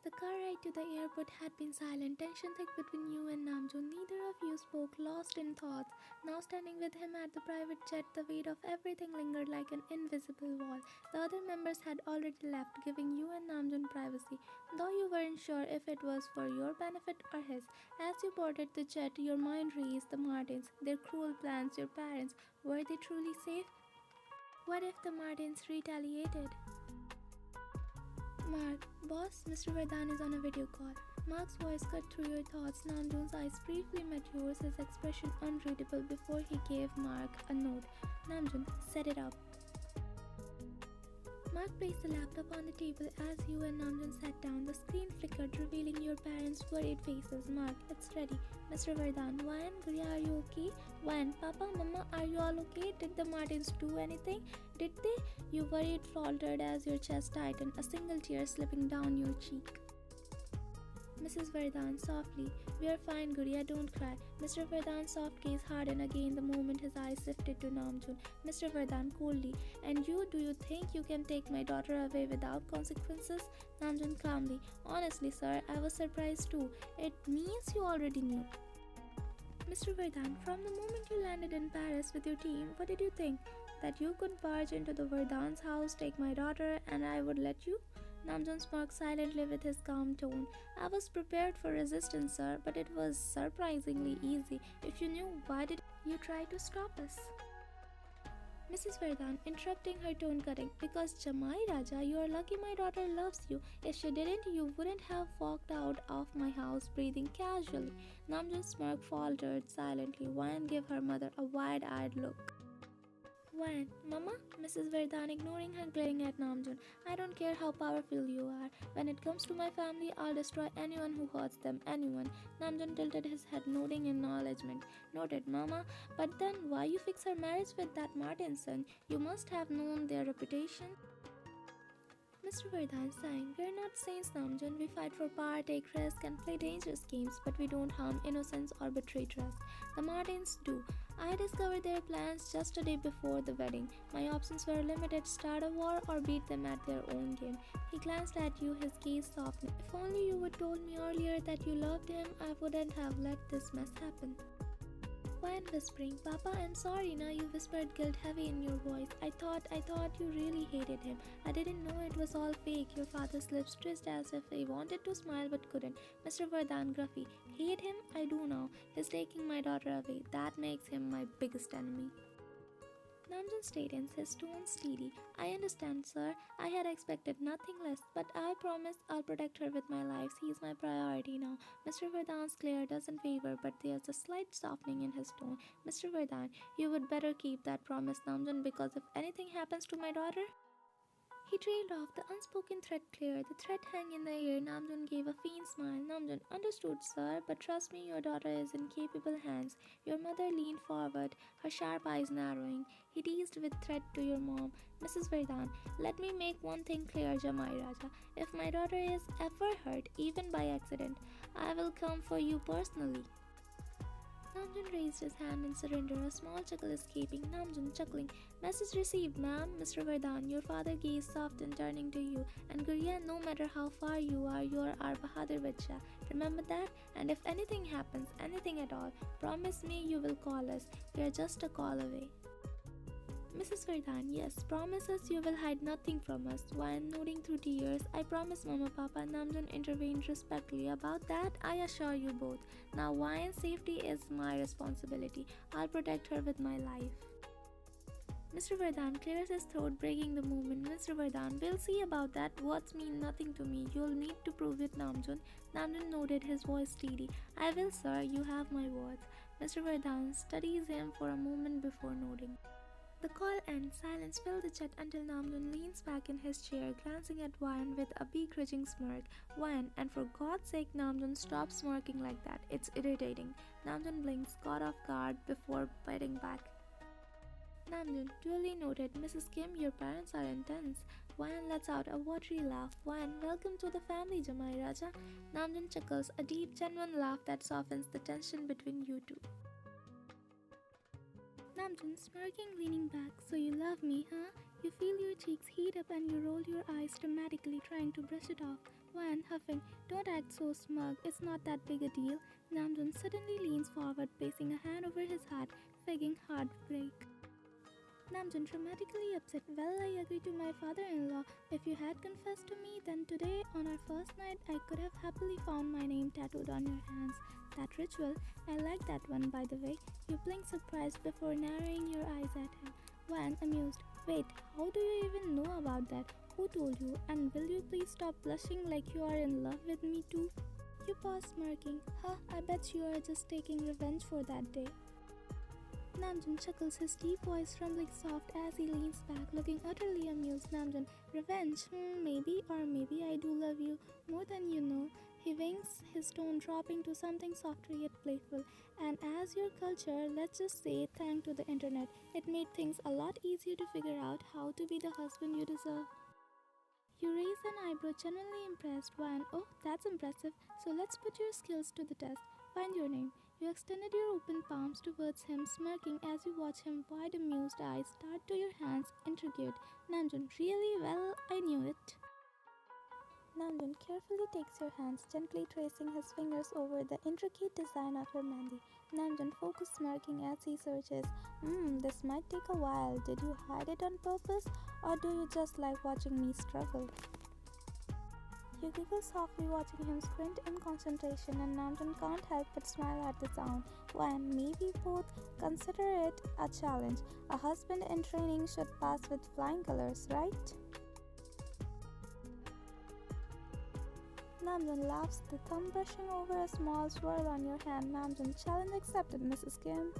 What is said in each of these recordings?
The car ride to the airport had been silent, tension thick between you and Namjoon. Neither of you spoke, lost in thoughts. Now standing with him at the private jet, the weight of everything lingered like an invisible wall. The other members had already left, giving you and Namjoon privacy, though you weren't sure if it was for your benefit or his. As you boarded the jet, your mind raced the Martins, their cruel plans, your parents. Were they truly safe? What if the Martins retaliated? Mark, boss, Mr. Vedhan is on a video call. Mark's voice cut through your thoughts. Namjoon's eyes briefly met yours, his expression unreadable before he gave Mark a nod. Namjoon, set it up. Mark placed the laptop on the table as you and Namjoon sat down. The screen flickered, revealing your parents' worried faces. Mark, it's ready. Mr. Vardhan, Vayan, Guriya, are you okay? Vayan, Papa, Mama, are you all okay? Did the Martins do anything? Did they? You worried faltered as your chest tightened, a single tear slipping down your cheek. Mrs. Vardhan softly, we are fine, Guriya, don't cry. Mr. Vardhan's soft gaze hardened again the moment his eyes shifted to Namjoon. Mr. Vardhan coolly, and you, do you think you can take my daughter away without consequences? Namjoon calmly, honestly, sir, I was surprised too. It means you already knew. Mr. Vardhan, from the moment you landed in Paris with your team, what did you think? That you could barge into the Vardhan's house, take my daughter, and I would let you? Namjoon spoke silently with his calm tone. I was prepared for resistance, sir, but it was surprisingly easy. If you knew, why did you try to stop us? Mrs. Vardhan, interrupting, her tone cutting, because Jamai Raja, you are lucky my daughter loves you. If she didn't, you wouldn't have walked out of my house breathing casually. Namjoon's smirk faltered silently. Vayan gave her mother a wide-eyed look. When? Mama? Mrs. Vardhan ignoring her glaring at Namjoon. I don't care how powerful you are. When it comes to my family, I'll destroy anyone who hurts them. Anyone. Namjoon tilted his head, nodding acknowledgement. Noted, Mama. But then why you fix her marriage with that Martinson? You must have known their reputation. Mr. Vardhan sighing, we are not saints, Namjoon. We fight for power, take risks, and play dangerous games, but we don't harm innocence or betray trust. The Martins do. I discovered their plans just a day before the wedding. My options were limited, start a war or beat them at their own game. He glanced at you, his gaze softening. If only you would told me earlier that you loved him, I wouldn't have let this mess happen. Vayan whispering, Papa, I'm sorry. Now you whispered guilt heavy in your voice. I thought you really hated him. I didn't know it was all fake. Your father's lips twitched as if he wanted to smile but couldn't. Mr. Vardhan gruffy, hate him? I do now. He's taking my daughter away. That makes him my biggest enemy. Namjoon straightens, his tone steady. I understand, sir. I had expected nothing less, but I promise I'll protect her with my life. He is my priority now. Mr. Vardhan's glare doesn't waver, but there's a slight softening in his tone. Mr. Vardhan, you would better keep that promise, Namjoon, because if anything happens to my daughter... He trailed off, the unspoken threat clear, the threat hung in the air. Namjoon gave a faint smile. Namjoon, understood, sir, but trust me, your daughter is in capable hands. Your mother leaned forward, her sharp eyes narrowing. He teased with threat to your mom. Mrs. Vardhan, let me make one thing clear, Jamai Raja. If my daughter is ever hurt, even by accident, I will come for you personally. Namjoon raised his hand in surrender, a small chuckle escaping. Namjoon chuckling. Message received, ma'am. Mr. Vardhan, your father gazed soft turning to you. And Guriya, no matter how far you are our Bahadur Bacha. Remember that? And if anything happens, anything at all, promise me you will call us. We are just a call away. Mrs. Vardhan, yes, promise us you will hide nothing from us. Vayan nodding through tears, I promise, Mama, Papa. Namjoon intervened respectfully. About that, I assure you both. Now, Vayan's safety is my responsibility. I'll protect her with my life. Mr. Vardhan clears his throat, breaking the movement. Mr. Vardhan, we'll see about that. Words mean nothing to me. You'll need to prove it, Namjoon. Namjoon nodded, his voice steady. I will, sir. You have my words. Mr. Vardhan studies him for a moment before nodding. The call ends. Silence filled the chat until Namjoon leans back in his chair, glancing at Vayan with a begrudging smirk. Vayan, and for God's sake, Namjoon, stop smirking like that. It's irritating. Namjoon blinks, caught off guard before biting back. Namjoon, duly noted. Mrs. Kim, your parents are intense. Vayan lets out a watery laugh. Vayan, welcome to the family, Jamai Raja. Namjoon chuckles, a deep, genuine laugh that softens the tension between you two. Namjoon, smirking, leaning back. So you love me, huh? You feel your cheeks heat up and you roll your eyes dramatically, trying to brush it off. Wan, huffing, don't act so smug, it's not that big a deal. Namjoon suddenly leans forward, placing a hand over his heart, faking heartbreak. Namjoon dramatically upset. Well, I agree to my father-in-law. If you had confessed to me, then today, on our first night, I could have happily found my name tattooed on your hands. That ritual, I like that one, by the way. You blink surprised before narrowing your eyes at him. Wan, amused. Wait, how do you even know about that? Who told you? And will you please stop blushing like you are in love with me too? You pause, smirking. Huh, I bet you are just taking revenge for that day. Namjoon chuckles, his deep voice rumbling soft as he leans back, looking utterly amused. Namjoon, revenge? Maybe, or maybe I do love you more than you know. He winks, his tone dropping to something softer yet playful. And as your culture, let's just say, thanks to the internet, it made things a lot easier to figure out how to be the husband you deserve. You raise an eyebrow, genuinely impressed. One, oh, that's impressive. So let's put your skills to the test. Find your name. You extended your open palms towards him, smirking as you watch him wide amused eyes start to your hands, intrigued. Namjoon, really? Well, I knew it. Namjoon carefully takes your hands, gently tracing his fingers over the intricate design of your mehndi. Namjoon focused, smirking as he searches. This might take a while. Did you hide it on purpose, or do you just like watching me struggle? You giggle softly, watching him squint in concentration, and Namjoon can't help but smile at the sound. When maybe both consider it a challenge. A husband in training should pass with flying colors, right? Namjoon laughs, the thumb brushing over a small swirl on your hand. Namjoon, challenge accepted, Mrs. Kim.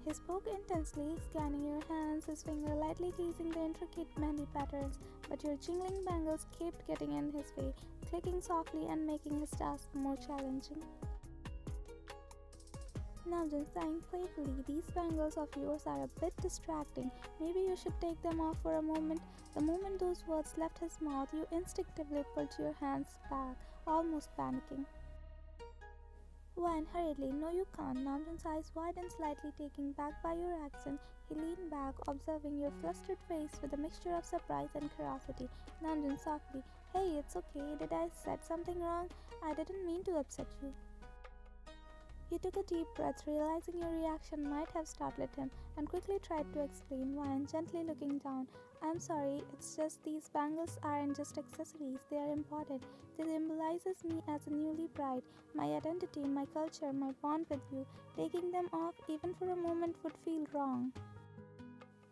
He spoke intensely, scanning your hands, his finger lightly teasing the intricate mehndi patterns, but your jingling bangles kept getting in his way, clicking softly and making his task more challenging. Namjoon sighing playfully, these bangles of yours are a bit distracting. Maybe you should take them off for a moment. The moment those words left his mouth, you instinctively pulled your hands back, almost panicking. Wan hurriedly, no you can't. Namjoon's eyes widened slightly, taken back by your accent. He leaned back, observing your flustered face with a mixture of surprise and curiosity. Namjoon softly, hey, it's okay. Did I said something wrong? I didn't mean to upset you. He took a deep breath, realizing your reaction might have startled him, and quickly tried to explain. Wan gently looking down. I'm sorry, it's just these bangles aren't just accessories, they are important. They symbolizes me as a newly bride, my identity, my culture, my bond with you. Taking them off even for a moment would feel wrong.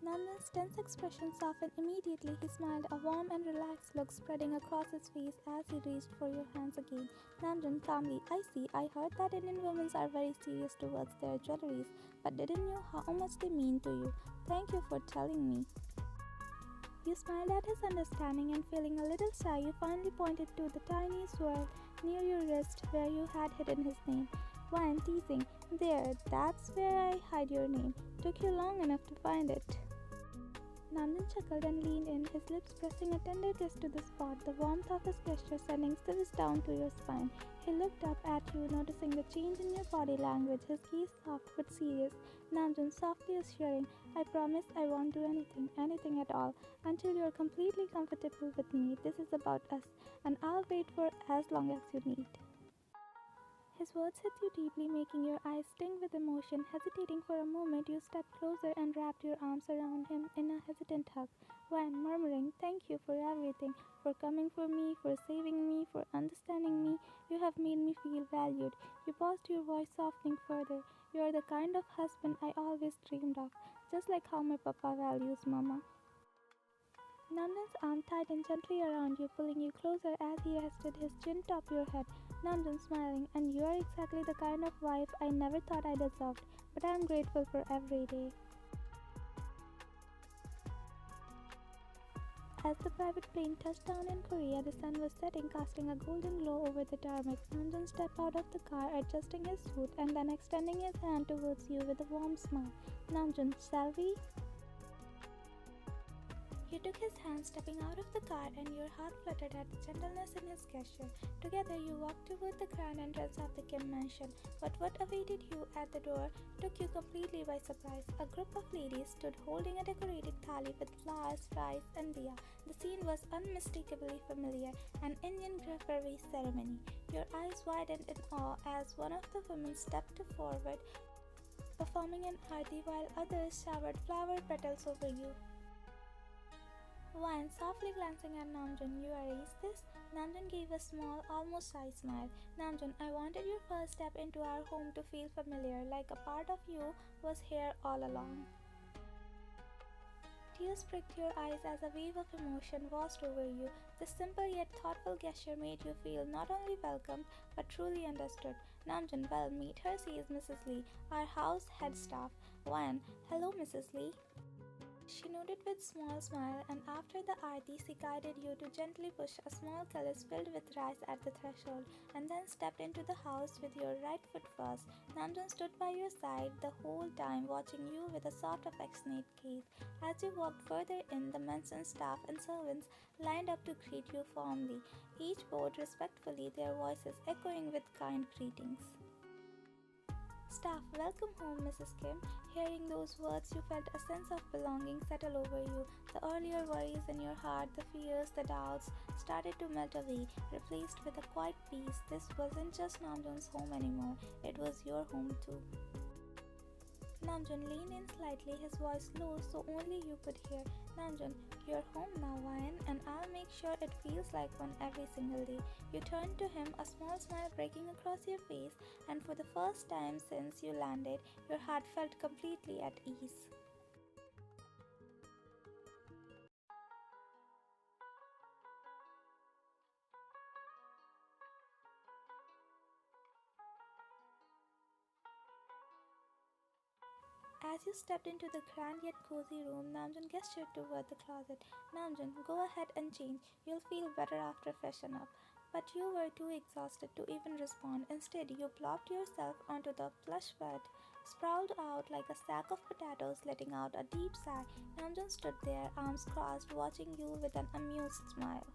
Namjoon's tense expression softened immediately. He smiled, a warm and relaxed look spreading across his face as he reached for your hands again. Namjoon calmly, I see, I heard that Indian women are very serious towards their jewelries, but didn't know how much they mean to you. Thank you for telling me. You smiled at his understanding, and feeling a little shy, you finally pointed to the tiny swirl near your wrist where you had hidden his name. Wan teasing, there, that's where I hide your name. Took you long enough to find it. Namjoon chuckled and leaned in, his lips pressing a tender kiss to the spot, the warmth of his gesture sending shivers down to your spine. He looked up at you, noticing the change in your body language, his gaze soft but serious. Namjoon softly assuring, I promise I won't do anything at all, until you're completely comfortable with me. This is about us, and I'll wait for as long as you need. His words hit you deeply, making your eyes sting with emotion. Hesitating for a moment, you stepped closer and wrapped your arms around him in a hesitant hug, while murmuring, thank you for everything, for coming for me, for saving me, for understanding me. You have made me feel valued. You paused, your voice softening further. You are the kind of husband I always dreamed of, just like how my papa values mama. Namjoon's arm tightened gently around you, pulling you closer as he rested his chin atop your head. Namjoon smiling, and you are exactly the kind of wife I never thought I deserved, but I am grateful for every day. As the private plane touched down in Korea, the sun was setting, casting a golden glow over the tarmac. Namjoon stepped out of the car, adjusting his suit, and then extending his hand towards you with a warm smile. Namjoon, shall we? You took his hand, stepping out of the car, and your heart fluttered at the gentleness in his gesture. Together, you walked toward the grand entrance of the Kim mansion. But what awaited you at the door took you completely by surprise. A group of ladies stood holding a decorated thali with flowers, rice, and diya. The scene was unmistakably familiar, an Indian Gurkharvi ceremony. Your eyes widened in awe as one of the women stepped forward, performing an arti while others showered flower petals over you. One softly glancing at Namjoon, you erased this? Namjoon gave a small, almost shy smile. Namjoon, I wanted your first step into our home to feel familiar, like a part of you was here all along. Tears pricked your eyes as a wave of emotion washed over you. This simple yet thoughtful gesture made you feel not only welcomed but truly understood. Namjoon, well, meet her, says Mrs. Lee, our house head staff. One, hello, Mrs. Lee. She nodded with a small smile, and after the aarti, she guided you to gently push a small kalash filled with rice at the threshold, and then stepped into the house with your right foot first. Namjoon stood by your side the whole time, watching you with a sort of affectionate gaze. As you walked further in, the mansion staff and servants lined up to greet you warmly, each bowed respectfully, their voices echoing with kind greetings. Staff, welcome home, Mrs. Kim. Hearing those words, you felt a sense of belonging settle over you. The earlier worries in your heart, the fears, the doubts, started to melt away, replaced with a quiet peace. This wasn't just Namjoon's home anymore, it was your home too. Namjoon leaned in slightly, his voice low so only you could hear. Namjoon, you're home now, Wayan, and I'll make sure it feels like one every single day. You turned to him, a small smile breaking across your face, and for the first time since you landed, your heart felt completely at ease. As you stepped into the grand yet cozy room, Namjoon gestured toward the closet. Namjoon, go ahead and change. You'll feel better after freshen up. But you were too exhausted to even respond. Instead, you plopped yourself onto the plush bed, sprawled out like a sack of potatoes, letting out a deep sigh. Namjoon stood there, arms crossed, watching you with an amused smile.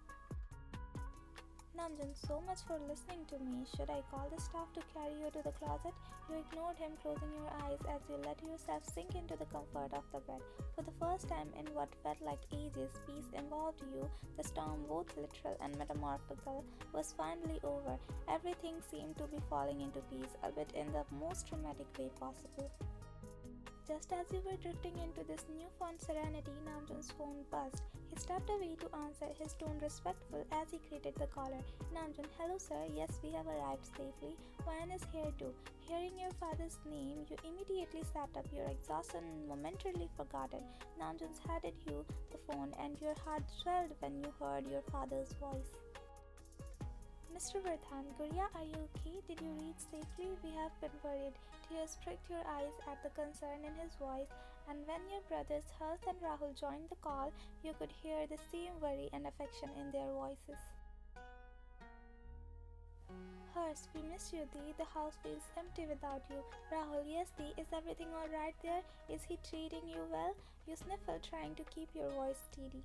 Namjoon, so much for listening to me. Should I call the staff to carry you to the closet? You ignored him, closing your eyes as you let yourself sink into the comfort of the bed. For the first time in what felt like ages, peace involved you. The storm, both literal and metamorphical, was finally over. Everything seemed to be falling into peace, albeit in the most dramatic way possible. Just as you were drifting into this newfound serenity, Namjoon's phone buzzed. He stepped away to answer, his tone respectful as he greeted the caller. Namjoon, hello sir, yes, we have arrived safely. Wayan is here too. Hearing your father's name, you immediately sat up, your exhaustion momentarily forgotten. Namjoon handed you the phone and your heart swelled when you heard your father's voice. Mr. Vardhan, Gurya, are you okay? Did you reach safely? We have been worried. Tears pricked your eyes at the concern in his voice, and when your brothers Harsh and Rahul joined the call, you could hear the same worry and affection in their voices. Harsh, we miss you, Dee. The house feels empty without you. Rahul, yes, Dee. Is everything alright there? Is he treating you well? You sniffled, trying to keep your voice steady.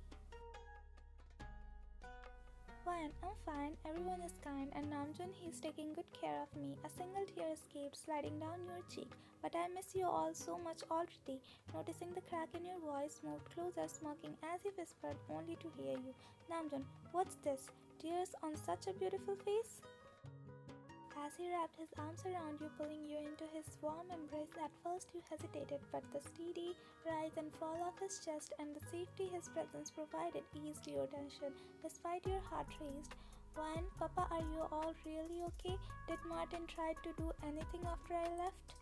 Fine, I'm fine. Everyone is kind, and Namjoon, he's taking good care of me. A single tear escaped, sliding down your cheek. But I miss you all so much already. Noticing the crack in your voice, moved closer, smirking as he whispered, only to hear you. Namjoon, what's this? Tears on such a beautiful face? As he wrapped his arms around you, pulling you into his warm embrace, at first you hesitated, but the steady rise and fall of his chest and the safety his presence provided eased your tension. Despite your heart raced, Wayan, Papa, are you all really okay? Did Martin try to do anything after I left?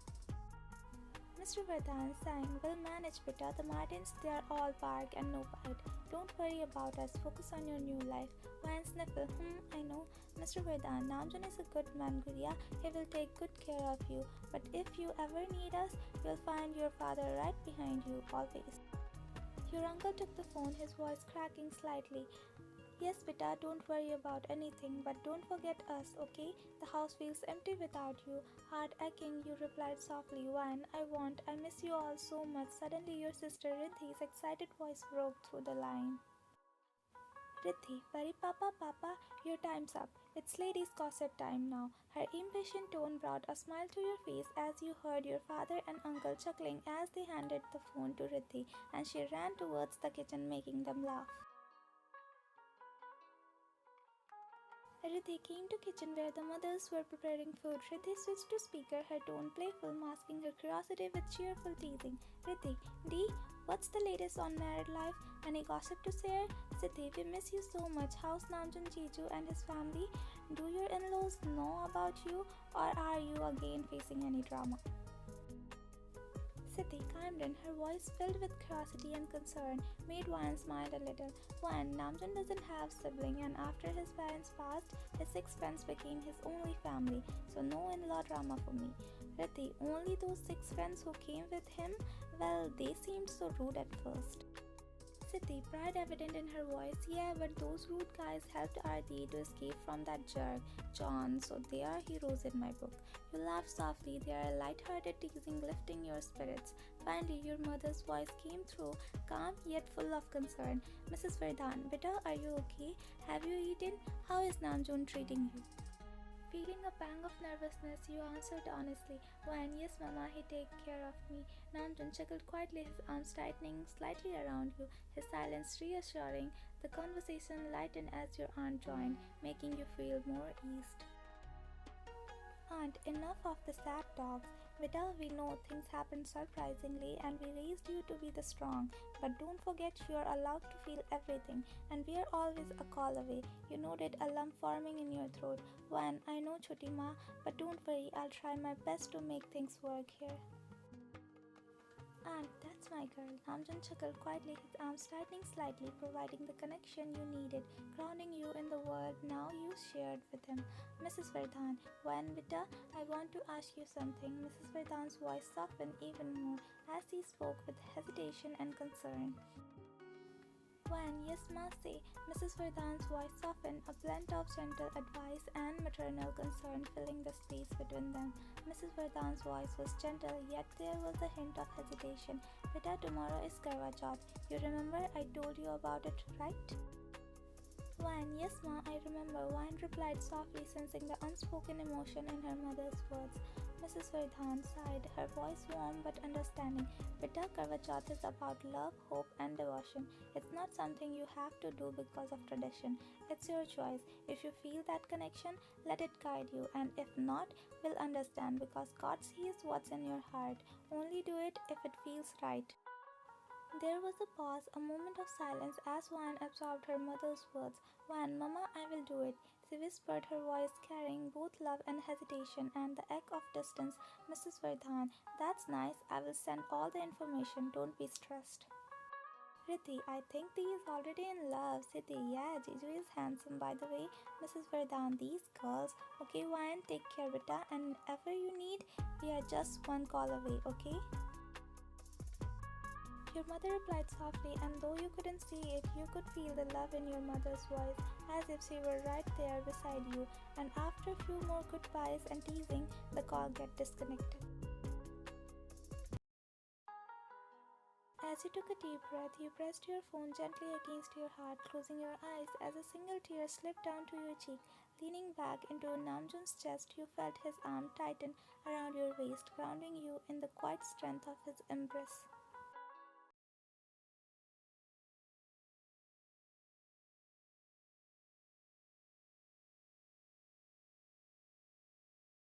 Mr. Vardhan sighing, we'll manage, Beta. The Martins, they're all bark and no bite. Don't worry about us. Focus on your new life. Wayan sniffle, I know. Mr. Vardhan, Namjoon is a good man, Gurya. He will take good care of you. But if you ever need us, you'll find your father right behind you, always. Your uncle took the phone, his voice cracking slightly. Yes, beta, don't worry about anything, but don't forget us, okay? The house feels empty without you. Heart aching, you replied softly, When I want, I miss you all so much. Suddenly, your sister Riddhi's excited voice broke through the line. Riddhi, worry Papa, Papa, your time's up. It's ladies' gossip time now. Her impatient tone brought a smile to your face as you heard your father and uncle chuckling as they handed the phone to Riddhi, and she ran towards the kitchen making them laugh. Riddhi came to kitchen where the mothers were preparing food. Riddhi switched to speaker, her tone playful, masking her curiosity with cheerful teasing. Riddhi, Dee, what's the latest on married life? Any gossip to share? Siddhi, we miss you so much. How's Namjoon Jeju and his family? Do your in-laws know about you, or are you again facing any drama? Siddhi chimed in, her voice filled with curiosity and concern, made Wan smile a little. Wan, Namjoon doesn't have sibling, and after his parents passed, his six friends became his only family, so no in-law drama for me. Riddhi, only those six friends who came with him? Well, they seemed so rude at first. Siddhi, pride evident in her voice. Yeah, but those rude guys helped Aarti to escape from that jerk, John, so they are heroes in my book. You laugh softly, they are light-hearted teasing, lifting your spirits. Finally, your mother's voice came through, calm yet full of concern. Mrs. Verdhan, beta, are you okay? Have you eaten? How is Namjoon treating you? Feeling a pang of nervousness, you answered honestly, When, yes, Mama, he take care of me. Namjoon chuckled quietly, his arms tightening slightly around you, his silence reassuring. The conversation lightened as your aunt joined, making you feel more eased. Aunt, enough of the sad talks. Beta, we know things happen surprisingly and we raised you to be the strong. But don't forget you are allowed to feel everything and we are always a call away. You noted a lump forming in your throat. When I know Chuti Ma, but don't worry, I'll try my best to make things work here. And that's my girl. Namjoon chuckled quietly, his arms tightening slightly, providing the connection you needed, grounding you in the world now you shared with him. Mrs. Verdhan, when Vita, I want to ask you something. Mrs. Verdhan's voice softened even more as he spoke with hesitation and concern. When yes, Masi, Mrs. Verdhan's voice softened, a blend of gentle advice and maternal concern filling the space between them. Mrs. Verdhan's voice was gentle, yet there was a hint of hesitation. Beta, tomorrow is Karwa Chauth. You remember I told you about it, right? Wan, yes, Ma, I remember. Wan replied softly, sensing the unspoken emotion in her mother's words. Mrs. Verdhan sighed, her voice warm but understanding. Beta, Karwa Chauth is about love, hope, and devotion. It's not something you have to do because of tradition. It's your choice. If you feel that connection, let it guide you, and if not, we'll understand because God sees what's in your heart. Only do it if it feels right. There was a pause, a moment of silence as Wan absorbed her mother's words. Wan, Mama, I will do it. She whispered, her voice carrying both love and hesitation and the ache of distance. Mrs. Verdhan, that's nice. I will send all the information. Don't be stressed. Riddhi, I think Dee is already in love. Siddhi, yeah, Jiju is handsome by the way. Mrs. Verdhan, these girls. Okay, Wan, take care, Beta, and whatever you need, we are just one call away, okay? Your mother replied softly, and though you couldn't see it, you could feel the love in your mother's voice, as if she were right there beside you. And after a few more goodbyes and teasing, the call got disconnected. As you took a deep breath, you pressed your phone gently against your heart, closing your eyes as a single tear slipped down to your cheek. Leaning back into Namjoon's chest, you felt his arm tighten around your waist, grounding you in the quiet strength of his embrace.